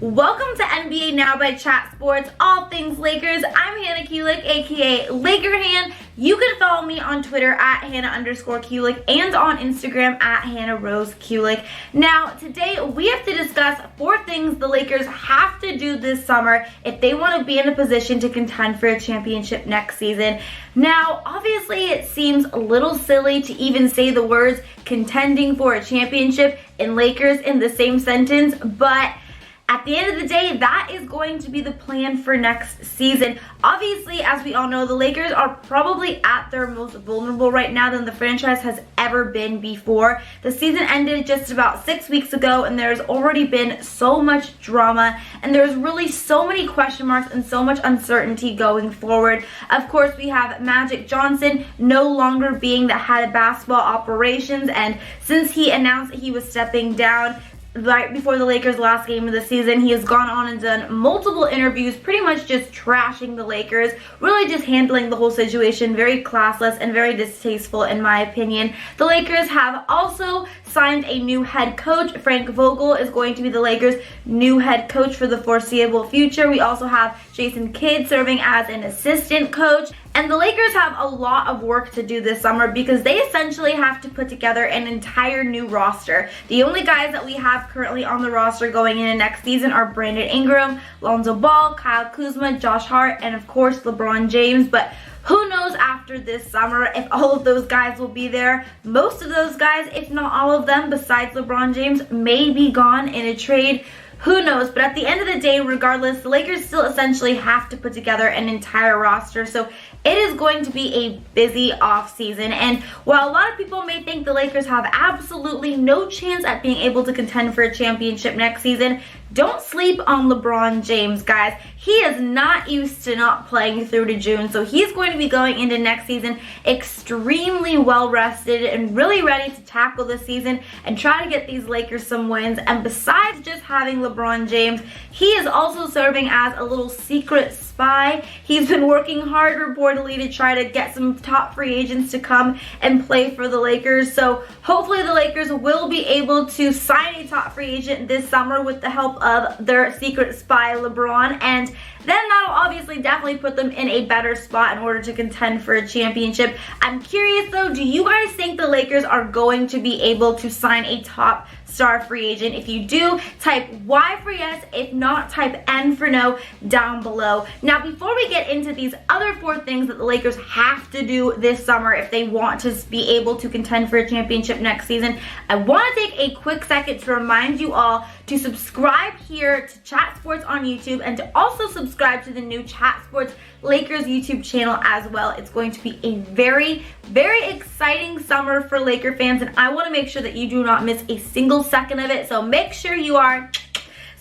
Welcome to NBA Now by Chat Sports, all things Lakers. I'm Hannah Kulik, aka Laker Han. You can follow me on Twitter at Hannah_Kulik and on Instagram at Hannah Rose Kulik. Now, today we have to discuss 4 things the Lakers have to do this summer if they want to be in a position to contend for a championship next season. Now, obviously it seems a little silly to even say the words contending for a championship and Lakers in the same sentence, but at the end of the day, that is going to be the plan for next season. Obviously, as we all know, the Lakers are probably at their most vulnerable right now than the franchise has ever been before. The season ended just about 6 weeks ago, and there's already been so much drama, and there's really so many question marks and so much uncertainty going forward. Of course, we have Magic Johnson no longer being the head of basketball operations, and since he announced that he was stepping down right before the Lakers' last game of the season, he has gone on and done multiple interviews pretty much just trashing the Lakers, really just handling the whole situation very classless and very distasteful in my opinion. The Lakers have also signed a new head coach. Frank Vogel is going to be the Lakers' new head coach for the foreseeable future. We also have Jason Kidd serving as an assistant coach. And the Lakers have a lot of work to do this summer because they essentially have to put together an entire new roster. The only guys that we have currently on the roster going into next season are Brandon Ingram, Lonzo Ball, Kyle Kuzma, Josh Hart, and of course LeBron James. But who knows after this summer if all of those guys will be there. Most of those guys, if not all of them, besides LeBron James, may be gone in a trade. Who knows? But at the end of the day, regardless, the Lakers still essentially have to put together an entire roster. So it is going to be a busy offseason. And while a lot of people may think the Lakers have absolutely no chance at being able to contend for a championship next season, don't sleep on LeBron James, guys. He is not used to not playing through to June, so he's going to be going into next season extremely well rested and really ready to tackle this season and try to get these Lakers some wins. And besides just having LeBron James, he is also serving as a little secret spy. He's been working hard reportedly to try to get some top free agents to come and play for the Lakers. So hopefully the Lakers will be able to sign a top free agent this summer with the help of their secret spy LeBron, and then that'll obviously definitely put them in a better spot in order to contend for a championship. I'm curious though, do you guys think the Lakers are going to be able to sign a top star free agent? If you do, type Y for yes. If not, type N for no down below. Now, before we get into these other 4 things that the Lakers have to do this summer if they want to be able to contend for a championship next season, I want to take a quick second to remind you all to subscribe here to Chat Sports on YouTube and to also subscribe to the new Chat Sports Lakers YouTube channel as well. It's going to be a very, very exciting summer for Laker fans, and I want to make sure that you do not miss a single second of it. So make sure you are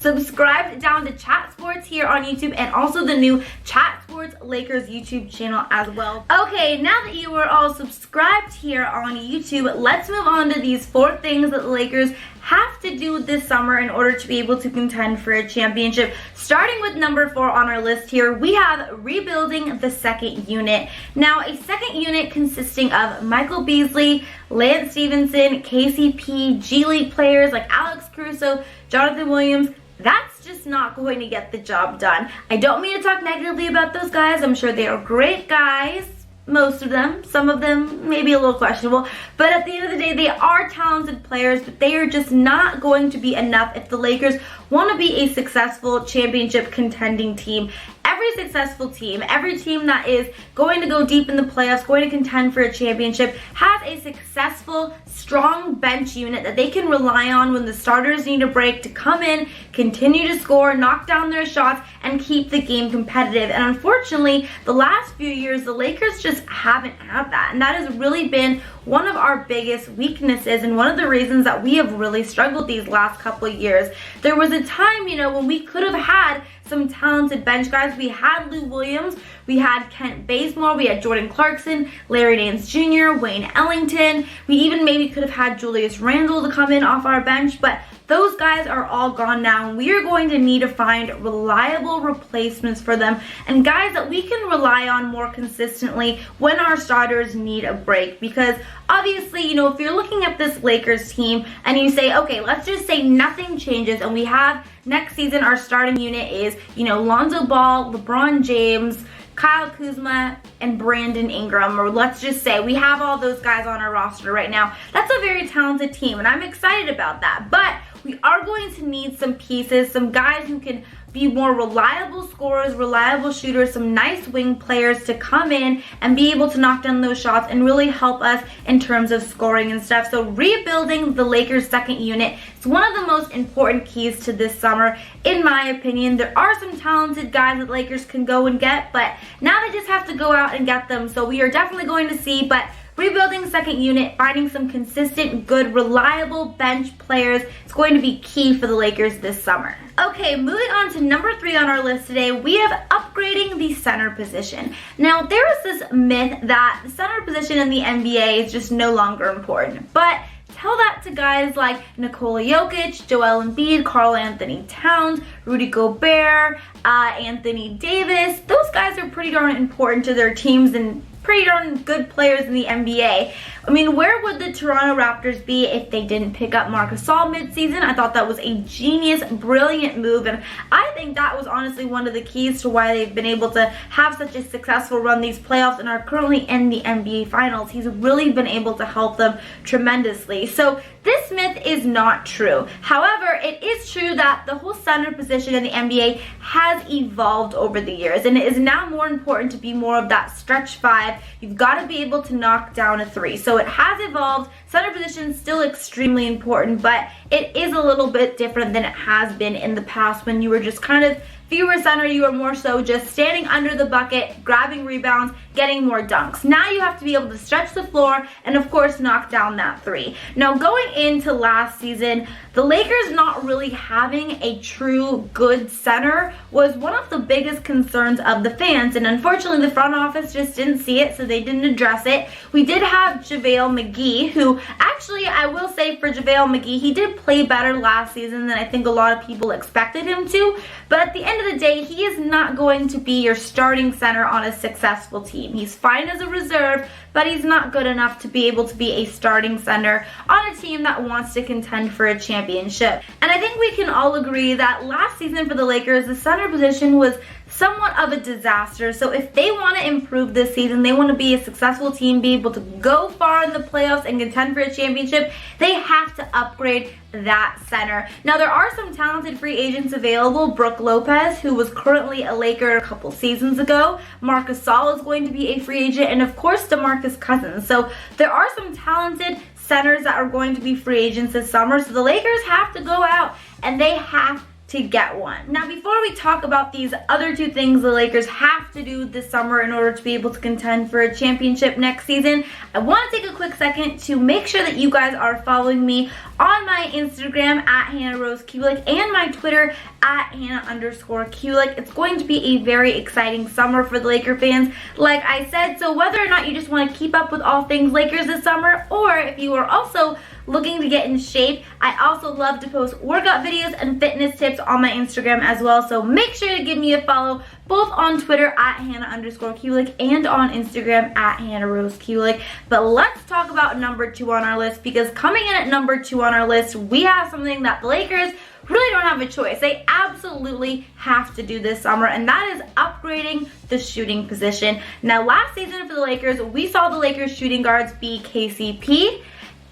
subscribed down to Chat Sports here on YouTube and also the new Chat Sports Lakers YouTube channel as well. Okay, now that you are all subscribed here on YouTube, let's move on to these 4 things that the Lakers have to do this summer in order to be able to contend for a championship. Starting with number 4 on our list here, we have rebuilding the second unit. Now, a second unit consisting of Michael Beasley, Lance Stevenson, KCP, G League players like Alex Caruso, Jonathan Williams, that's just not going to get the job done. I don't mean to talk negatively about those guys. I'm sure they are great guys. Most of them. Some of them maybe a little questionable. But at the end of the day, they are talented players, but they are just not going to be enough if the Lakers want to be a successful championship contending team. Every successful team, every team that is going to go deep in the playoffs, going to contend for a championship, has a successful, strong bench unit that they can rely on when the starters need a break to come in, continue to score, knock down their shots, and keep the game competitive. And unfortunately, the last few years, the Lakers just haven't had that. And that has really been one of our biggest weaknesses and one of the reasons that we have really struggled these last couple of years. There was a time, when we could have had some talented bench guys. We had Lou Williams, we had Kent Bazemore, we had Jordan Clarkson, Larry Nance Jr., Wayne Ellington. We even maybe could have had Julius Randle to come in off our bench, but those guys are all gone now, and we are going to need to find reliable replacements for them and guys that we can rely on more consistently when our starters need a break. Because obviously, you know, if you're looking at this Lakers team and you say, okay, let's just say nothing changes and we have next season our starting unit is, you know, Lonzo Ball, LeBron James, Kyle Kuzma, and Brandon Ingram, or let's just say we have all those guys on our roster right now. That's a very talented team, and I'm excited about that. But we are going to need some pieces, some guys who can be more reliable scorers, reliable shooters, some nice wing players to come in and be able to knock down those shots and really help us in terms of scoring and stuff. So rebuilding the Lakers' second unit is one of the most important keys to this summer, in my opinion. There are some talented guys that Lakers can go and get, but now they just have to go out and get them. So we are definitely going to see, but rebuilding second unit, finding some consistent, good, reliable bench players is going to be key for the Lakers this summer. Okay, moving on to number 3 on our list today, we have upgrading the center position. Now, there is this myth that the center position in the NBA is just no longer important, but tell that to guys like Nikola Jokic, Joel Embiid, Karl Anthony Towns, Rudy Gobert, Anthony Davis. Those guys are pretty darn important to their teams and pretty darn good players in the NBA. I mean, where would the Toronto Raptors be if they didn't pick up Marc Gasol midseason? I thought that was a genius, brilliant move, and I think that was honestly one of the keys to why they've been able to have such a successful run these playoffs and are currently in the NBA Finals. He's really been able to help them tremendously. So this myth is not true. However, it is true that the whole center position in the NBA has evolved over the years, and it is now more important to be more of that stretch 5. You've got to be able to knock down a 3. So it has evolved. Center position is still extremely important, but it is a little bit different than it has been in the past when you were just kind of, if you were a center, you were more so just standing under the bucket, grabbing rebounds, getting more dunks. Now you have to be able to stretch the floor and, of course, knock down that 3. Now, going into last season, the Lakers not really having a true good center was one of the biggest concerns of the fans, and unfortunately the front office just didn't see it, so they didn't address it. We did have JaVale McGee, who actually, I will say for JaVale McGee, he did play better last season than I think a lot of people expected him to, but at the end of the day, he is not going to be your starting center on a successful team. He's fine as a reserve, but he's not good enough to be able to be a starting center on a team that wants to contend for a championship. And I think we can all agree that last season for the Lakers, the center position was somewhat of a disaster. So if they want to improve this season, they want to be a successful team, be able to go far in the playoffs and contend for a championship, they have to upgrade that center. Now, there are some talented free agents available. Brook Lopez, who was currently a Laker a couple seasons ago. Marc Gasol is going to be a free agent, and of course DeMarcus Cousins. So there are some talented centers that are going to be free agents this summer. So the Lakers have to go out and they have to get one. Now, before we talk about these other 2 things the Lakers have to do this summer in order to be able to contend for a championship next season, I want to take a quick second to make sure that you guys are following me on my Instagram at Hannah Rose Kulik and my Twitter at Hannah_Kulik. It's going to be a very exciting summer for the Laker fans, like I said. So whether or not you just want to keep up with all things Lakers this summer, or if you are also looking to get in shape, I also love to post workout videos and fitness tips on my Instagram as well. So make sure to give me a follow both on Twitter at Hannah_Kulik and on Instagram at Hannah Rose Kulik. But let's talk about number 2 on our list, because coming in at number 2 on our list, we have something that the Lakers really don't have a choice. They absolutely have to do this summer, and that is upgrading the shooting position. Now, last season for the Lakers, we saw the Lakers shooting guards be KCP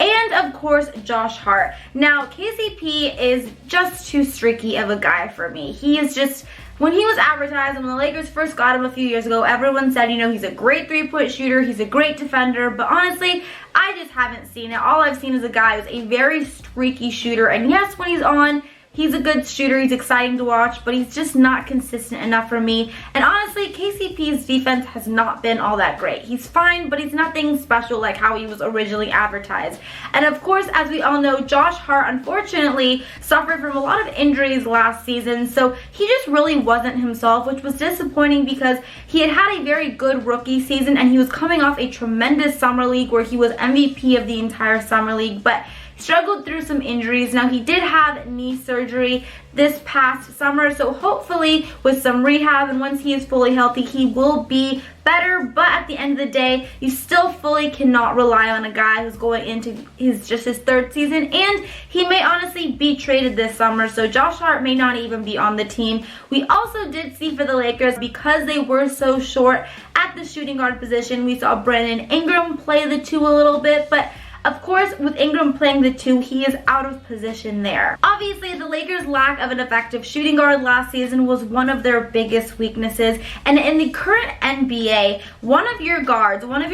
and of course Josh Hart. Now, KCP is just too streaky of a guy for me. He is just, when he was advertised, when the Lakers first got him a few years ago, everyone said, you know, he's a great 3-point shooter, he's a great defender, but honestly, I just haven't seen it. All I've seen is a guy who's a very streaky shooter, and yes, when he's on, He's a good shooter, he's exciting to watch, but he's just not consistent enough for me. And honestly, KCP's defense has not been all that great. He's fine, but he's nothing special like how he was originally advertised. And of course, as we all know, Josh Hart unfortunately suffered from a lot of injuries last season, so he just really wasn't himself, which was disappointing because he had had a very good rookie season and he was coming off a tremendous summer league where he was MVP of the entire summer league, but struggled through some injuries. Now, he did have knee surgery this past summer, so hopefully with some rehab and once he is fully healthy, he will be better. But at the end of the day, you still fully cannot rely on a guy who's going into his third season, and he may honestly be traded this summer, so Josh Hart may not even be on the team. We also did see for the Lakers, because they were so short at the shooting guard position, we saw Brandon Ingram play the 2 a little bit, but of course, with Ingram playing the 2, he is out of position there. Obviously, the Lakers' lack of an effective shooting guard last season was one of their biggest weaknesses. And in the current NBA, one of your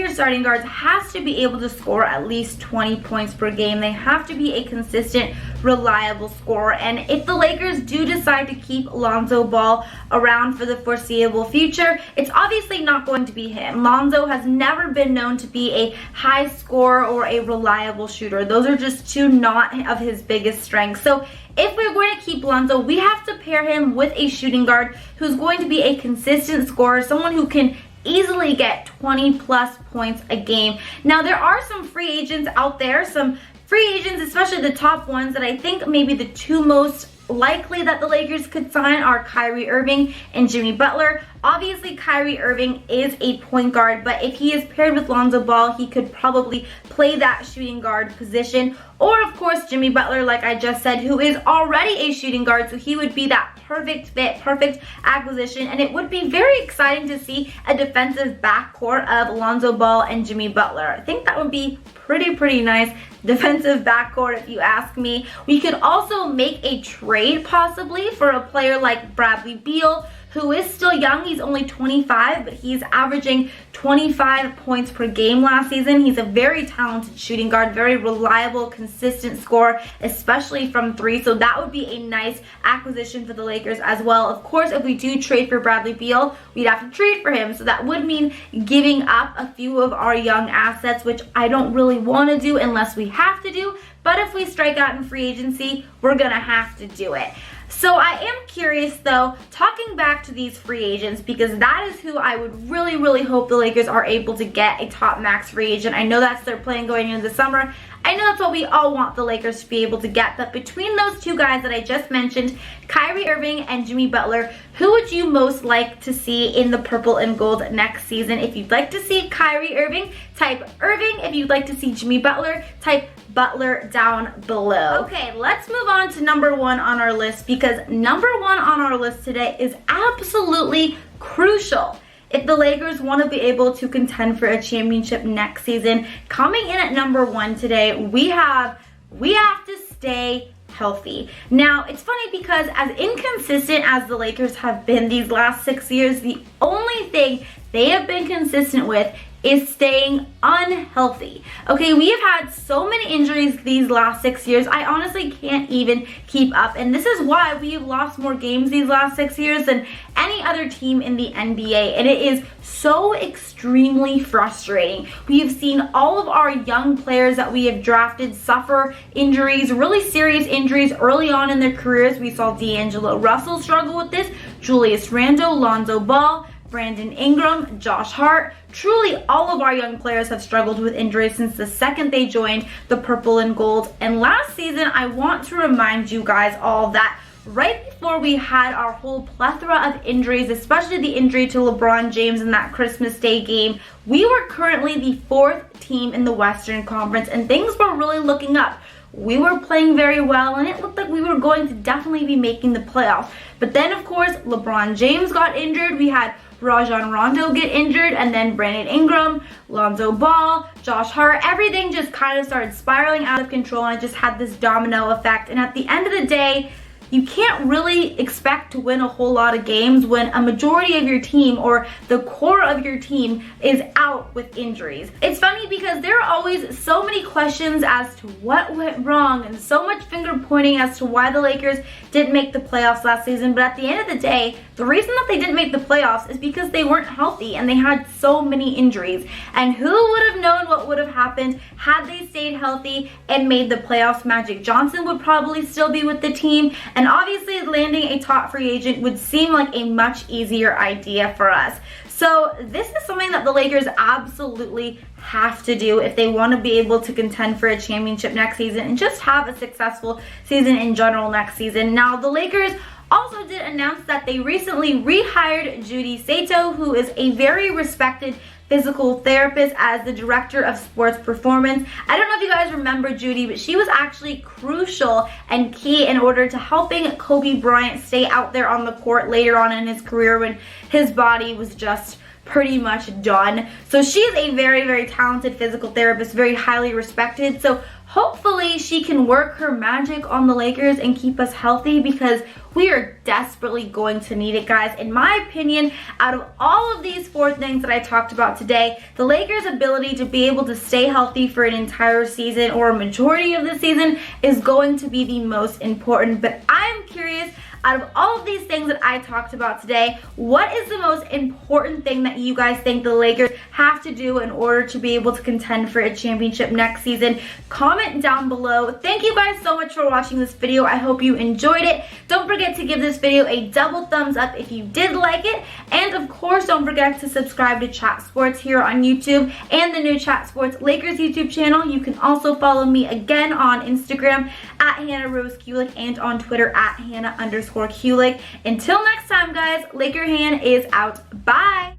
starting guards has to be able to score at least 20 points per game. They have to be a consistent, reliable scorer. And if the Lakers do decide to keep Lonzo Ball around for the foreseeable future, it's obviously not going to be him. Lonzo has never been known to be a high scorer or a reliable shooter. Those are just two not of his biggest strengths. So if we're going to keep Lonzo, we have to pair him with a shooting guard who's going to be a consistent scorer, someone who can easily get 20 plus points a game. Now, there are some free agents out there, some free agents, especially the top ones, that I think maybe the 2 most likely that the Lakers could sign are Kyrie Irving and Jimmy Butler. Obviously, Kyrie Irving is a point guard, but if he is paired with Lonzo Ball, he could probably play that shooting guard position. Or, of course, Jimmy Butler, like I just said, who is already a shooting guard, so he would be that perfect fit, perfect acquisition, and it would be very exciting to see a defensive backcourt of Lonzo Ball and Jimmy Butler. I think that would be pretty nice defensive backcourt if you ask me. We could also make a trade possibly for a player like Bradley Beal, who is still young. He's only 25, but he's averaging 25 points per game last season. He's a very talented shooting guard, very reliable, consistent scorer, especially from 3. So that would be a nice acquisition for the Lakers as well. Of course, if we do trade for Bradley Beal, we'd have to trade for him. So that would mean giving up a few of our young assets, which I don't really want to do unless we have to do. But if we strike out in free agency, we're going to have to do it. So I am curious though, talking back to these free agents, because that is who I would really hope the Lakers are able to get, a top max free agent. I know that's their plan going into the summer. I know that's what we all want the Lakers to be able to get, but between those 2 guys that I just mentioned, Kyrie Irving and Jimmy Butler, who would you most like to see in the purple and gold next season? If you'd like to see Kyrie Irving, type Irving. If you'd like to see Jimmy Butler, type Butler down below. Okay, let's move on to number 1 on our list, because number 1 on our list today is absolutely crucial. If the Lakers want to be able to contend for a championship next season, coming in at number 1 today, we have to stay healthy. Now, it's funny because as inconsistent as the Lakers have been these last 6 years, the only thing they have been consistent with is staying unhealthy. Okay, we have had so many injuries these last 6 years, I honestly can't even keep up. And this is why we have lost more games these last 6 years than any other team in the NBA. And it is so extremely frustrating. We have seen all of our young players that we have drafted suffer injuries, really serious injuries early on in their careers. We saw D'Angelo Russell struggle with this, Julius Randle, Lonzo Ball, Brandon Ingram, Josh Hart. Truly, all of our young players have struggled with injuries since the second they joined the purple and gold. And last season, I want to remind you guys all that right before we had our whole plethora of injuries, especially the injury to LeBron James in that Christmas Day game, we were currently the 4th team in the Western Conference, and things were really looking up. We were playing very well, and it looked like we were going to definitely be making the playoffs. But then, of course, LeBron James got injured. We had Rajon Rondo get injured, and then Brandon Ingram, Lonzo Ball, Josh Hart, everything just kind of started spiraling out of control, and it just had this domino effect. And at the end of the day, you can't really expect to win a whole lot of games when a majority of your team or the core of your team is out with injuries. It's funny because there are always so many questions as to what went wrong and so much finger pointing as to why the Lakers didn't make the playoffs last season, but at the end of the day, the reason that they didn't make the playoffs is because they weren't healthy and they had so many injuries. And who would have known what would have happened had they stayed healthy and made the playoffs? Magic Johnson would probably still be with the team, and obviously landing a top free agent would seem like a much easier idea for us. So this is something that the Lakers absolutely have to do if they want to be able to contend for a championship next season and just have a successful season in general next season. Now, the Lakers also did announce that they recently rehired Judy Sato, who is a very respected physical therapist, as the director of sports performance. I don't know if you guys remember Judy, but she was actually crucial and key in order to helping Kobe Bryant stay out there on the court later on in his career when his body was just pretty much done. So she is a very, very talented physical therapist, very highly respected. So hopefully she can work her magic on the Lakers and keep us healthy, because we are desperately going to need it, guys. In my opinion, out of all of these 4 things that I talked about today, the Lakers' ability to be able to stay healthy for an entire season or a majority of the season is going to be the most important. But I'm curious, out of all of these things that I talked about today, what is the most important thing that you guys think the Lakers have to do in order to be able to contend for a championship next season? Comment down below. Thank you guys so much for watching this video. I hope you enjoyed it. Don't forget to give this video a double thumbs up if you did like it. And of course, don't forget to subscribe to Chat Sports here on YouTube and the new Chat Sports Lakers YouTube channel. You can also follow me again on Instagram at Hannah Rose Kulik and on Twitter at Hannah_Kulik. Until next time, guys, Laker Han is out. Bye.